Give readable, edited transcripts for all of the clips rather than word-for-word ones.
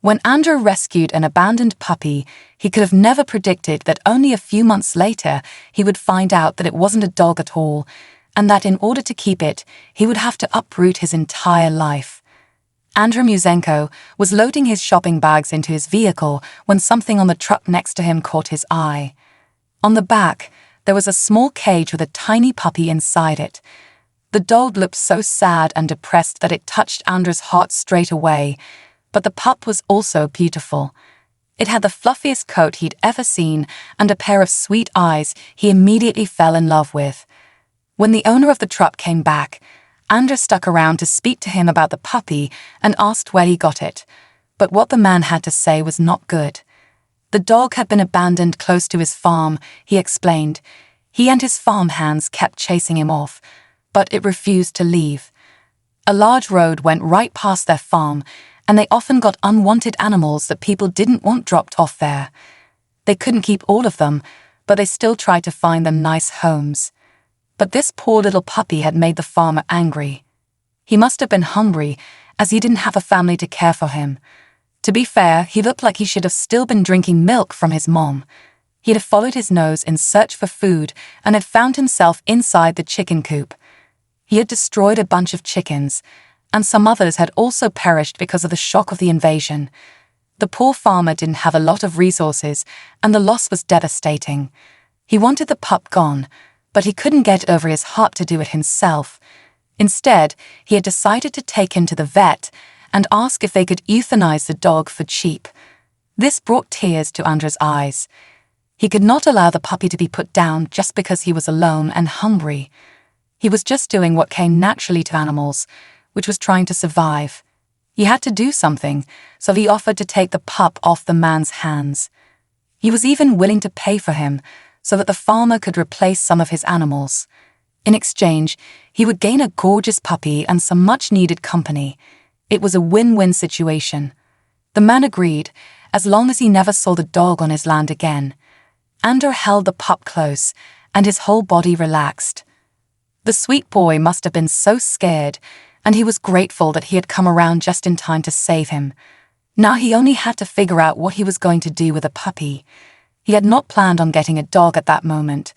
When Andrew rescued an abandoned puppy, he could have never predicted that only a few months later he would find out that it wasn't a dog at all, and that in order to keep it, he would have to uproot his entire life. Andrey Musenko was loading his shopping bags into his vehicle when something on the truck next to him caught his eye. On the back, there was a small cage with a tiny puppy inside it. The dog looked so sad and depressed that it touched Andrew's heart straight away, but the pup was also beautiful. It had the fluffiest coat he'd ever seen and a pair of sweet eyes he immediately fell in love with. When the owner of the truck came back, Andrew stuck around to speak to him about the puppy and asked where he got it, but what the man had to say was not good. The dog had been abandoned close to his farm, he explained. He and his farm hands kept chasing him off, but it refused to leave. A large road went right past their farm, and they often got unwanted animals that people didn't want dropped off there. They couldn't keep all of them, but they still tried to find them nice homes. But this poor little puppy had made the farmer angry. He must have been hungry, as he didn't have a family to care for him. To be fair, he looked like he should have still been drinking milk from his mom. He'd have followed his nose in search for food and had found himself inside the chicken coop. He had destroyed a bunch of chickens, and some others had also perished because of the shock of the invasion. The poor farmer didn't have a lot of resources, and the loss was devastating. He wanted the pup gone, but he couldn't get over his heart to do it himself. Instead, he had decided to take him to the vet and ask if they could euthanize the dog for cheap. This brought tears to Andrew's eyes. He could not allow the puppy to be put down just because he was alone and hungry. He was just doing what came naturally to animals, which was trying to survive. He had to do something, so he offered to take the pup off the man's hands. He was even willing to pay for him, so that the farmer could replace some of his animals. In exchange, he would gain a gorgeous puppy and some much-needed company. It was a win-win situation. The man agreed, as long as he never saw the dog on his land again. Andrew held the pup close, and his whole body relaxed. The sweet boy must have been so scared, and he was grateful that he had come around just in time to save him. Now he only had to figure out what he was going to do with a puppy. He had not planned on getting a dog at that moment.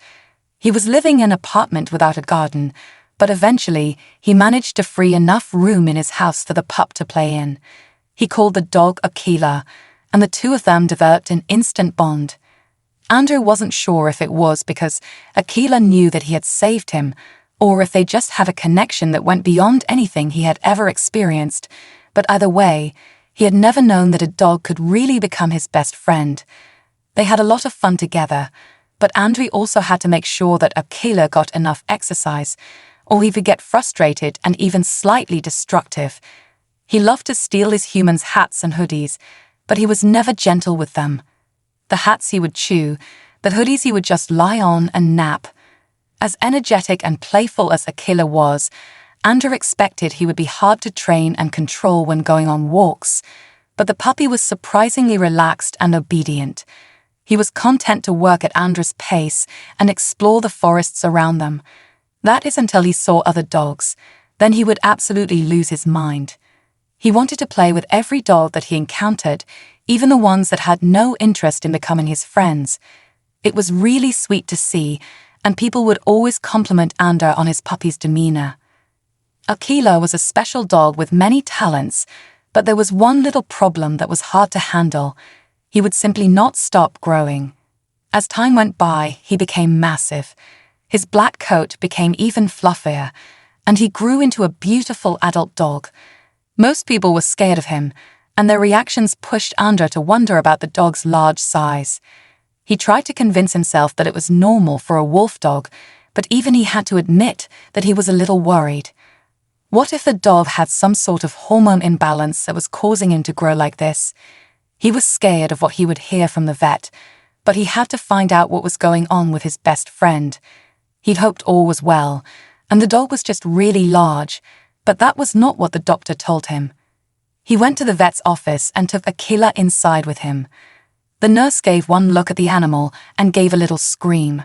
He was living in an apartment without a garden, but eventually he managed to free enough room in his house for the pup to play in. He called the dog Akila, and the two of them developed an instant bond. Andrew wasn't sure if it was because Akila knew that he had saved him, or if they just had a connection that went beyond anything he had ever experienced, but either way, he had never known that a dog could really become his best friend. They had a lot of fun together, but Andrey also had to make sure that Akila got enough exercise, or he would get frustrated and even slightly destructive. He loved to steal his humans' hats and hoodies, but he was never gentle with them. The hats he would chew, the hoodies he would just lie on and nap. As energetic and playful as Akila was, Andrew expected he would be hard to train and control when going on walks, but the puppy was surprisingly relaxed and obedient. He was content to work at Andrew's pace and explore the forests around them. That is until he saw other dogs. Then he would absolutely lose his mind. He wanted to play with every dog that he encountered, even the ones that had no interest in becoming his friends. It was really sweet to see, and people would always compliment Andrew on his puppy's demeanor. Akila was a special dog with many talents, but there was one little problem that was hard to handle. He would simply not stop growing. As time went by, he became massive. His black coat became even fluffier, and he grew into a beautiful adult dog. Most people were scared of him, and their reactions pushed Andrey to wonder about the dog's large size. He tried to convince himself that it was normal for a wolf dog, but even he had to admit that he was a little worried. What if the dog had some sort of hormone imbalance that was causing him to grow like this? He was scared of what he would hear from the vet, but he had to find out what was going on with his best friend. He'd hoped all was well, and the dog was just really large, but that was not what the doctor told him. He went to the vet's office and took Akila inside with him. The nurse gave one look at the animal and gave a little scream.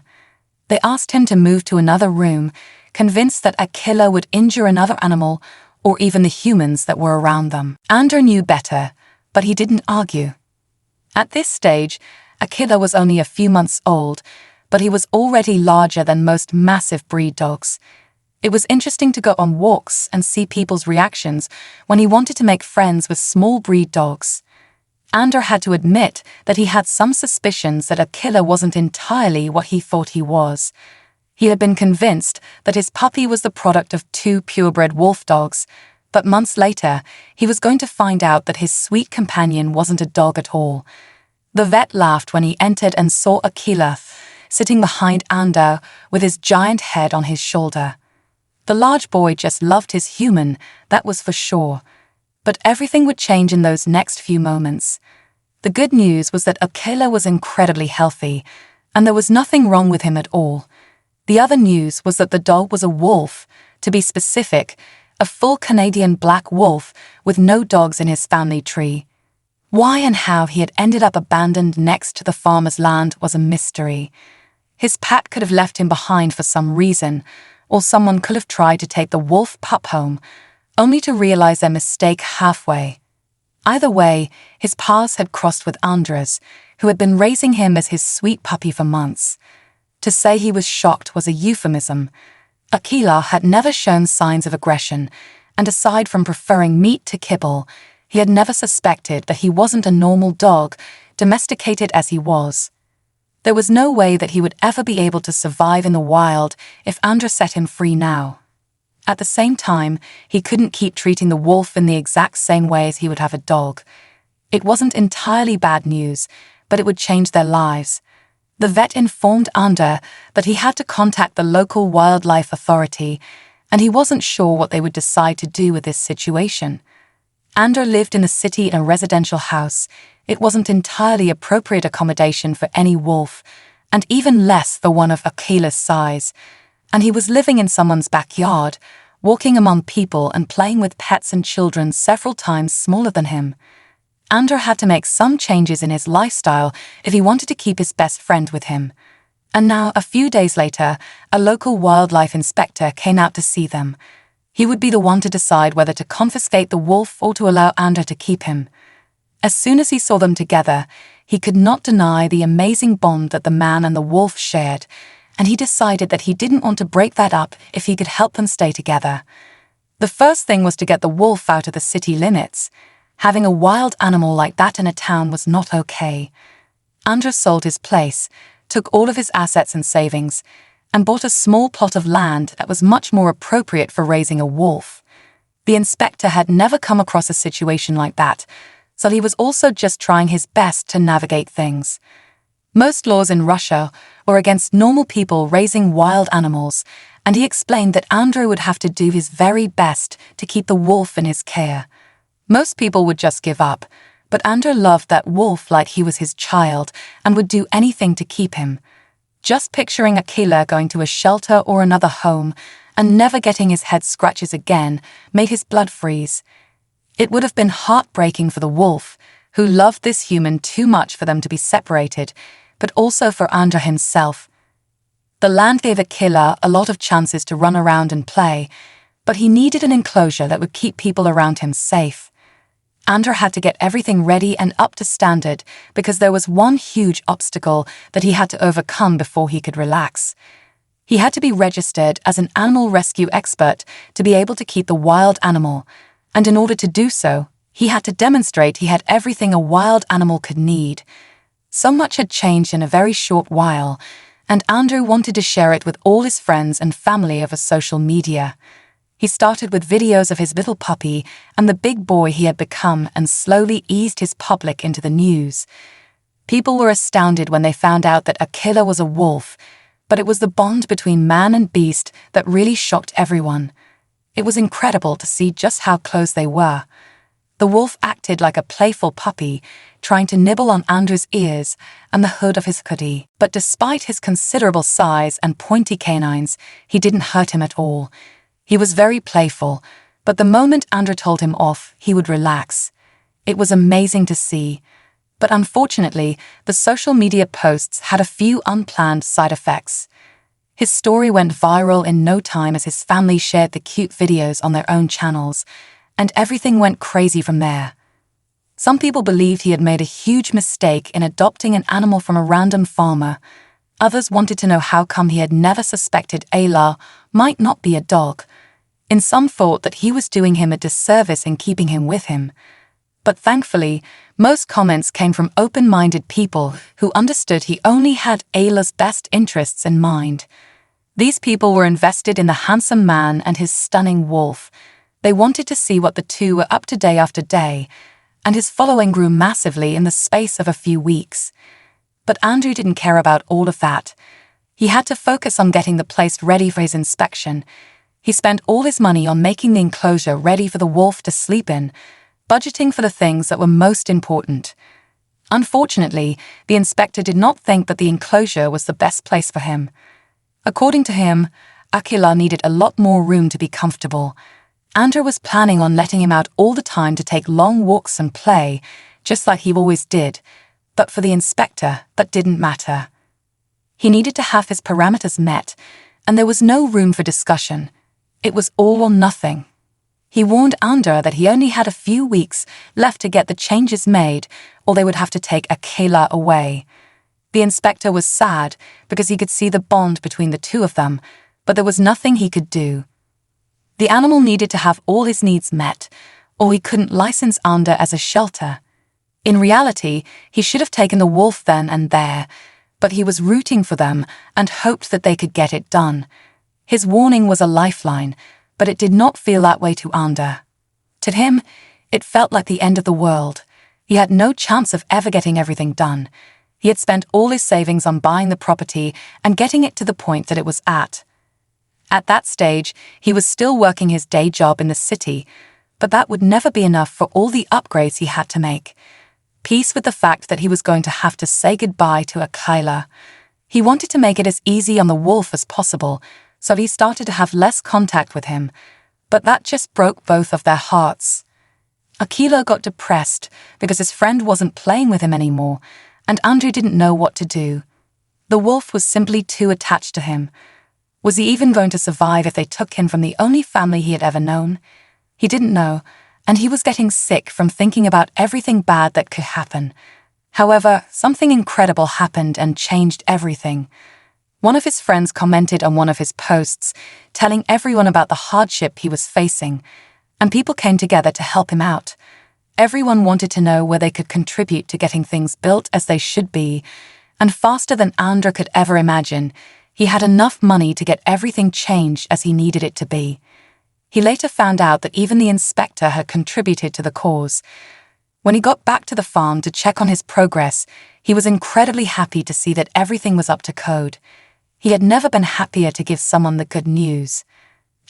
They asked him to move to another room, convinced that Akila would injure another animal or even the humans that were around them. Andrew knew better, but he didn't argue. At this stage, Akila was only a few months old, but he was already larger than most massive breed dogs. It was interesting to go on walks and see people's reactions when he wanted to make friends with small breed dogs. Andrey had to admit that he had some suspicions that Akila wasn't entirely what he thought he was. He had been convinced that his puppy was the product of two purebred wolf dogs, but months later, he was going to find out that his sweet companion wasn't a dog at all. The vet laughed when he entered and saw Akila sitting behind Andrey with his giant head on his shoulder. The large boy just loved his human, that was for sure. But everything would change in those next few moments. The good news was that Akila was incredibly healthy, and there was nothing wrong with him at all. The other news was that the dog was a wolf, to be specific, a full Canadian black wolf with no dogs in his family tree. Why and how he had ended up abandoned next to the farmer's land was a mystery. His pet could have left him behind for some reason, or someone could have tried to take the wolf pup home, only to realize their mistake halfway. Either way, his paths had crossed with Andrey's, who had been raising him as his sweet puppy for months. To say he was shocked was a euphemism. Akila had never shown signs of aggression, and aside from preferring meat to kibble, he had never suspected that he wasn't a normal dog, domesticated as he was. There was no way that he would ever be able to survive in the wild if Andrey set him free now. At the same time, he couldn't keep treating the wolf in the exact same way as he would have a dog. It wasn't entirely bad news, but it would change their lives. The vet informed Andrey that he had to contact the local wildlife authority, and he wasn't sure what they would decide to do with this situation. Andrey lived in the city in a residential house. It wasn't entirely appropriate accommodation for any wolf, and even less for one of Akila's size. And he was living in someone's backyard, walking among people and playing with pets and children several times smaller than him. Andrey had to make some changes in his lifestyle if he wanted to keep his best friend with him. And now, a few days later, a local wildlife inspector came out to see them. He would be the one to decide whether to confiscate the wolf or to allow Andrey to keep him. As soon as he saw them together, he could not deny the amazing bond that the man and the wolf shared, and he decided that he didn't want to break that up if he could help them stay together. The first thing was to get the wolf out of the city limits. Having a wild animal like that in a town was not okay. Andrey sold his place, took all of his assets and savings, and bought a small plot of land that was much more appropriate for raising a wolf. The inspector had never come across a situation like that, so he was also just trying his best to navigate things. Most laws in Russia were against normal people raising wild animals, and he explained that Andrey would have to do his very best to keep the wolf in his care. Most people would just give up, but Andrey loved that wolf like he was his child and would do anything to keep him. Just picturing Akila going to a shelter or another home and never getting his head scratches again made his blood freeze. It would have been heartbreaking for the wolf, who loved this human too much for them to be separated, but also for Andrey himself. The land gave Akila a lot of chances to run around and play, but he needed an enclosure that would keep people around him safe. Andrey had to get everything ready and up to standard because there was one huge obstacle that he had to overcome before he could relax. He had to be registered as an animal rescue expert to be able to keep the wild animal, and in order to do so, he had to demonstrate he had everything a wild animal could need. So much had changed in a very short while, and Andrey wanted to share it with all his friends and family over social media. He started with videos of his little puppy and the big boy he had become and slowly eased his public into the news. People were astounded when they found out that Akila was a wolf, but it was the bond between man and beast that really shocked everyone. It was incredible to see just how close they were. The wolf acted like a playful puppy, trying to nibble on Andrey's ears and the hood of his hoodie. But despite his considerable size and pointy canines, he didn't hurt him at all. He was very playful, but the moment Andrey told him off, he would relax. It was amazing to see. But unfortunately, the social media posts had a few unplanned side effects. His story went viral in no time as his family shared the cute videos on their own channels, and everything went crazy from there. Some people believed he had made a huge mistake in adopting an animal from a random farmer. Others wanted to know how come he had never suspected Ayla might not be a dog. And some thought that he was doing him a disservice in keeping him with him. But thankfully, most comments came from open-minded people who understood he only had Ayla's best interests in mind. These people were invested in the handsome man and his stunning wolf. They wanted to see what the two were up to day after day, and his following grew massively in the space of a few weeks. But Andrew didn't care about all of that. He had to focus on getting the place ready for his inspection. He spent all his money on making the enclosure ready for the wolf to sleep in, budgeting for the things that were most important. Unfortunately, the inspector did not think that the enclosure was the best place for him. According to him, Akila needed a lot more room to be comfortable. Andrew was planning on letting him out all the time to take long walks and play, just like he always did, but for the inspector, that didn't matter. He needed to have his parameters met, and there was no room for discussion. It was all or nothing. He warned Andrey that he only had a few weeks left to get the changes made, or they would have to take Akila away. The inspector was sad because he could see the bond between the two of them, but there was nothing he could do. The animal needed to have all his needs met, or he couldn't license Andrey as a shelter. In reality, he should have taken the wolf then and there, but he was rooting for them and hoped that they could get it done. His warning was a lifeline, but it did not feel that way to Andrey. To him, it felt like the end of the world. He had no chance of ever getting everything done. He had spent all his savings on buying the property and getting it to the point that it was at. At that stage, he was still working his day job in the city, but that would never be enough for all the upgrades he had to make. Peace with the fact that he was going to have to say goodbye to Akila. He wanted to make it as easy on the wolf as possible, so he started to have less contact with him, but that just broke both of their hearts. Akila got depressed because his friend wasn't playing with him anymore, and Andrew didn't know what to do. The wolf was simply too attached to him. Was he even going to survive if they took him from the only family he had ever known? He didn't know, and he was getting sick from thinking about everything bad that could happen. However, something incredible happened and changed everything. One of his friends commented on one of his posts, telling everyone about the hardship he was facing, and people came together to help him out. Everyone wanted to know where they could contribute to getting things built as they should be, and faster than Andrey could ever imagine, he had enough money to get everything changed as he needed it to be. He later found out that even the inspector had contributed to the cause. When he got back to the farm to check on his progress, he was incredibly happy to see that everything was up to code. He had never been happier to give someone the good news.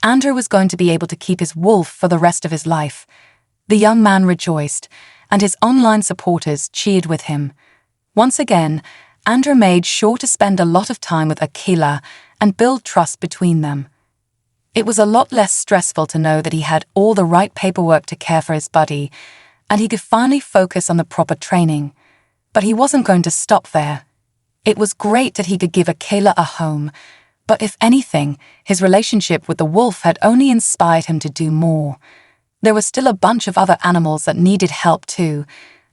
Andrey was going to be able to keep his wolf for the rest of his life. The young man rejoiced, and his online supporters cheered with him. Once again, Andrey made sure to spend a lot of time with Akila and build trust between them. It was a lot less stressful to know that he had all the right paperwork to care for his buddy, and he could finally focus on the proper training. But he wasn't going to stop there. It was great that he could give Akila a home, but if anything, his relationship with the wolf had only inspired him to do more. There was still a bunch of other animals that needed help too,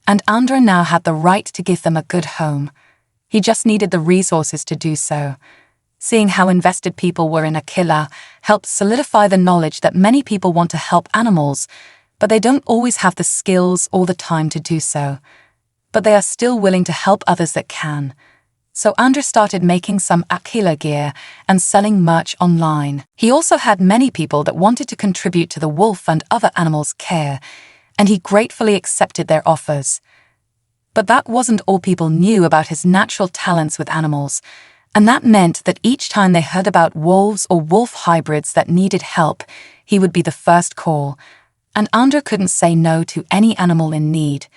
and Andrey now had the right to give them a good home. He just needed the resources to do so. Seeing how invested people were in Akila helped solidify the knowledge that many people want to help animals, but they don't always have the skills or the time to do so. But they are still willing to help others that can. So Andrey started making some Akila gear and selling merch online. He also had many people that wanted to contribute to the wolf and other animals' care, and he gratefully accepted their offers. But that wasn't all people knew about his natural talents with animals, and that meant that each time they heard about wolves or wolf hybrids that needed help, he would be the first call, and Andrey couldn't say no to any animal in need.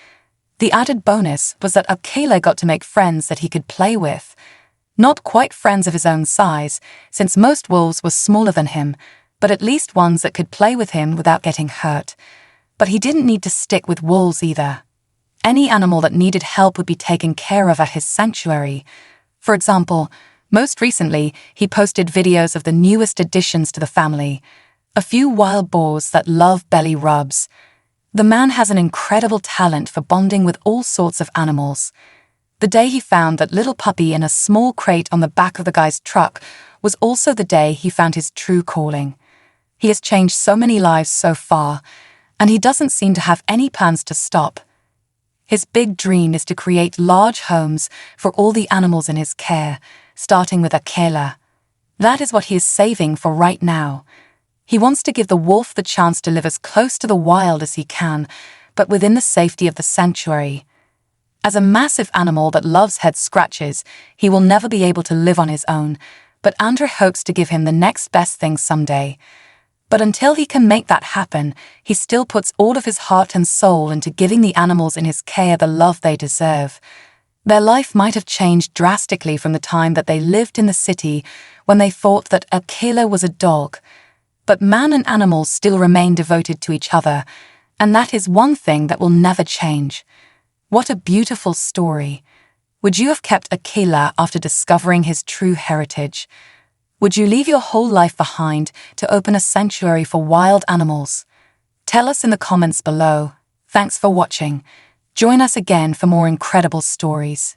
The added bonus was that Akila got to make friends that he could play with. Not quite friends of his own size, since most wolves were smaller than him, but at least ones that could play with him without getting hurt. But he didn't need to stick with wolves either. Any animal that needed help would be taken care of at his sanctuary. For example, most recently, he posted videos of the newest additions to the family, a few wild boars that love belly rubs. The man has an incredible talent for bonding with all sorts of animals. The day he found that little puppy in a small crate on the back of the guy's truck was also the day he found his true calling. He has changed so many lives so far, and he doesn't seem to have any plans to stop. His big dream is to create large homes for all the animals in his care, starting with Akela. That is what he is saving for right now. He wants to give the wolf the chance to live as close to the wild as he can, but within the safety of the sanctuary. As a massive animal that loves head scratches, he will never be able to live on his own, but Andrey hopes to give him the next best thing someday. But until he can make that happen, he still puts all of his heart and soul into giving the animals in his care the love they deserve. Their life might have changed drastically from the time that they lived in the city when they thought that Akela was a dog. But man and animals still remain devoted to each other, and that is one thing that will never change. What a beautiful story. Would you have kept Akela after discovering his true heritage? Would you leave your whole life behind to open a sanctuary for wild animals? Tell us in the comments below. Thanks for watching. Join us again for more incredible stories.